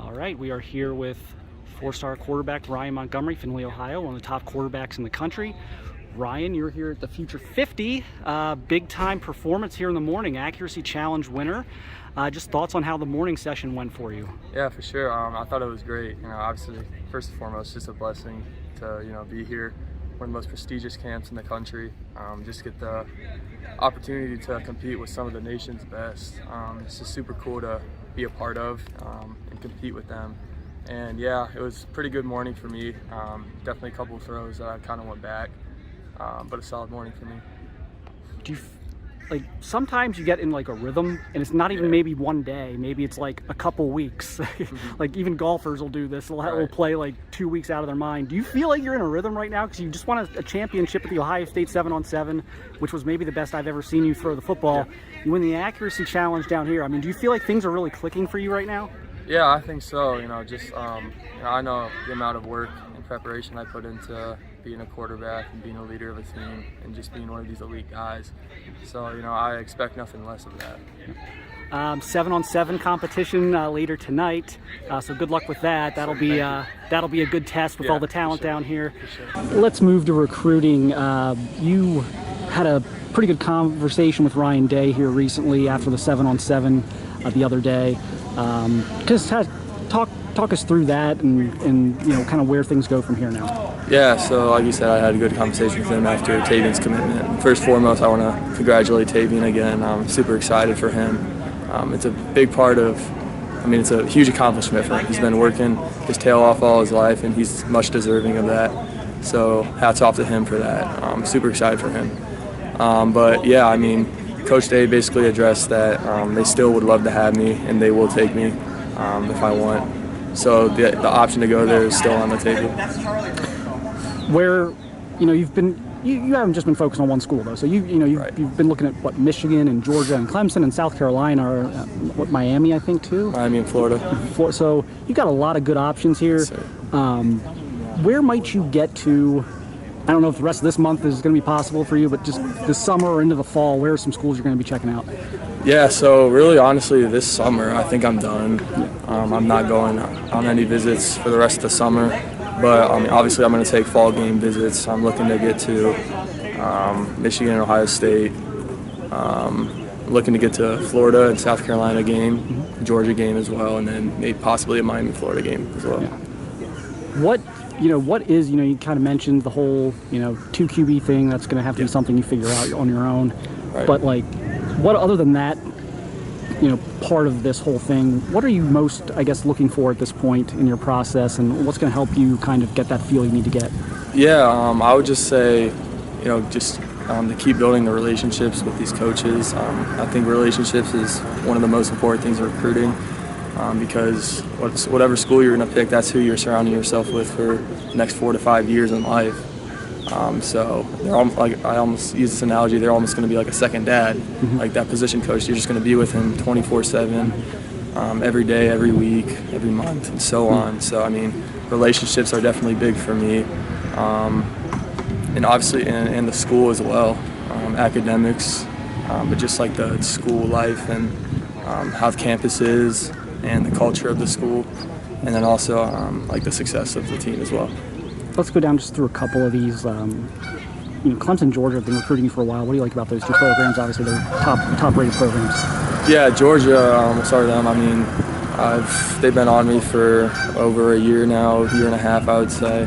All right, we are here with four-star quarterback Ryan Montgomery, Findlay, Ohio, one of the top quarterbacks in the country. Ryan, you're here at the Future 50, big-time performance here in the morning, accuracy challenge winner. Just thoughts on how the morning session went for you? Yeah, for sure. I thought it was great. Obviously, first and foremost, just a blessing to be here, one of the most prestigious camps in the country. Just get the opportunity to compete with some of the nation's best. It's just super cool to be a part of and compete with them. And yeah, it was a pretty good morning for me. Definitely a couple of throws that I kind of went back, but a solid morning for me. Do you sometimes you get in like a rhythm, and it's not even maybe one day, maybe it's like a couple weeks. Like even golfers will do this. They'll play like 2 weeks out of their mind. Do you feel like you're in a rhythm right now because you just won a championship at the Ohio State 7-on-7, which was maybe the best I've ever seen you throw the football? You win the accuracy challenge down here. I mean, do you feel like things are really clicking for you right now? Yeah, I think so. I know the amount of work and preparation I put into being a quarterback and being a leader of a team and just being one of these elite guys. So, I expect nothing less of that. 7-on-7 competition later tonight. So good luck with that. That'll be a good test with all the talent down here. Let's move to recruiting. You had a pretty good conversation with Ryan Day here recently after the 7-on-7 the other day. Just talk us through that and kind of where things go from here now. Yeah, so like you said, I had a good conversation with him after Tavian's commitment. First and foremost, I want to congratulate Tavian again. I'm super excited for him. It's a big part of, it's a huge accomplishment for him. He's been working his tail off all his life, and he's much deserving of that. So hats off to him for that. I'm super excited for him. But yeah, Coach Day basically addressed that they still would love to have me, and they will take me if I want. So the option to go there is still on the table. Where, you haven't just been focused on one school though. So you've been looking at Michigan and Georgia and Clemson and South Carolina, or Miami, I think too. Miami and Florida. So you've got a lot of good options here. Yes, where might you get to? I don't know if the rest of this month is going to be possible for you, but just this summer or into the fall, where are some schools you're going to be checking out? Yeah, so really honestly this summer I think I'm done. I'm not going on any visits for the rest of the summer, but obviously I'm going to take fall game visits. I'm looking to get to Michigan and Ohio State, looking to get to Florida and South Carolina game, Georgia game as well, and then maybe possibly a Miami Florida game as well. Yeah. What is, you kind of mentioned the whole, 2 QB thing. That's going to have to be something you figure out on your own. Right. But what other than that, part of this whole thing, what are you most, looking for at this point in your process, and what's going to help you kind of get that feel you need to get? Yeah, I would just say, to keep building the relationships with these coaches. I think relationships is one of the most important things in recruiting. Because whatever school you're going to pick, that's who you're surrounding yourself with for the next 4 to 5 years in life. So they're I almost use this analogy, they're almost going to be like a second dad. Like that position coach, you're just going to be with him 24/7, every day, every week, every month, and so on. So relationships are definitely big for me, and obviously in the school as well, academics, but just like the school life and how the campus is and the culture of the school, and then also the success of the team as well. Let's go down just through a couple of these. Clemson and Georgia have been recruiting you for a while. What do you like about those two programs? Obviously, they're top-rated programs. Yeah, Georgia, we'll start with them. They've been on me for over a year now, a year and a half, I would say.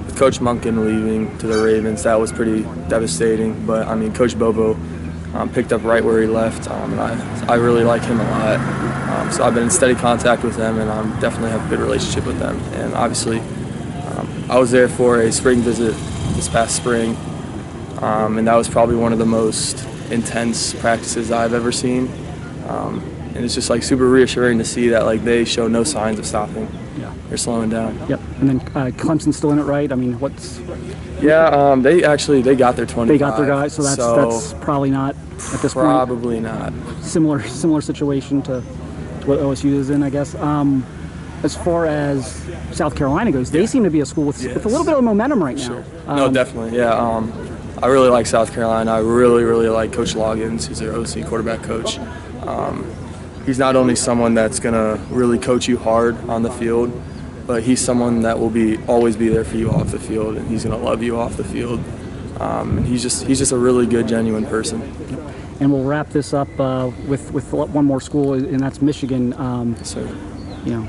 With Coach Monken leaving to the Ravens, that was pretty devastating. But Coach Bobo picked up right where he left, and I really like him a lot. So I've been in steady contact with them, and I definitely have a good relationship with them. And obviously, I was there for a spring visit this past spring, and that was probably one of the most intense practices I've ever seen. And it's just super reassuring to see that they show no signs of stopping. Yeah, they're slowing down. Yep. And then Clemson's still in it, right? What's? Yeah, they got their 25. They got their guys, so that's probably not at this point. Probably not. Similar situation to what OSU is in, I guess. As far as South Carolina goes, they seem to be a school with a little bit of momentum right now. Sure. No, definitely. Yeah, I really like South Carolina. I really like Coach Loggins, who's their OC quarterback coach. he's not only someone that's going to really coach you hard on the field, but he's someone that will always be there for you off the field, and he's going to love you off the field. And he's just a really good, genuine person. And we'll wrap this up with one more school, and that's Michigan. So, you know,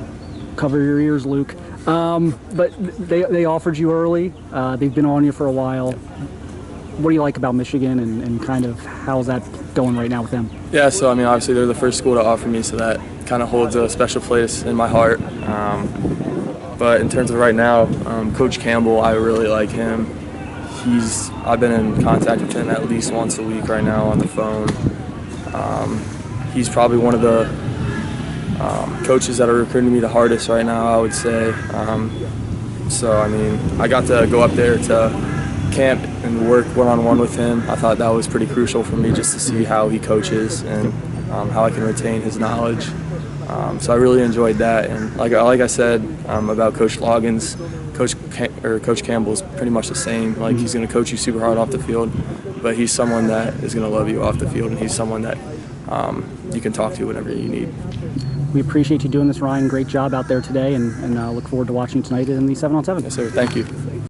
cover your ears, Luke. But they offered you early. They've been on you for a while. What do you like about Michigan, and kind of how's that going right now with them? Yeah, so I mean, obviously they're the first school to offer me, so that kind of holds a special place in my heart. But in terms of right now, Coach Campbell, I really like him. I've been in contact with him at least once a week right now on the phone. He's probably one of the coaches that are recruiting me the hardest right now, I would say. So, I mean, I got to go up there to camp and work one-on-one with him. I thought that was pretty crucial for me, just to see how he coaches and how I can retain his knowledge. So I really enjoyed that. And like I said about Coach Loggins, Coach Campbell's pretty much the same. Like, he's going to coach you super hard off the field, but he's someone that is going to love you off the field, and he's someone that you can talk to whenever you need. We appreciate you doing this, Ryan. Great job out there today, and look forward to watching you tonight in the 7-on-7. Yes, sir. Thank you.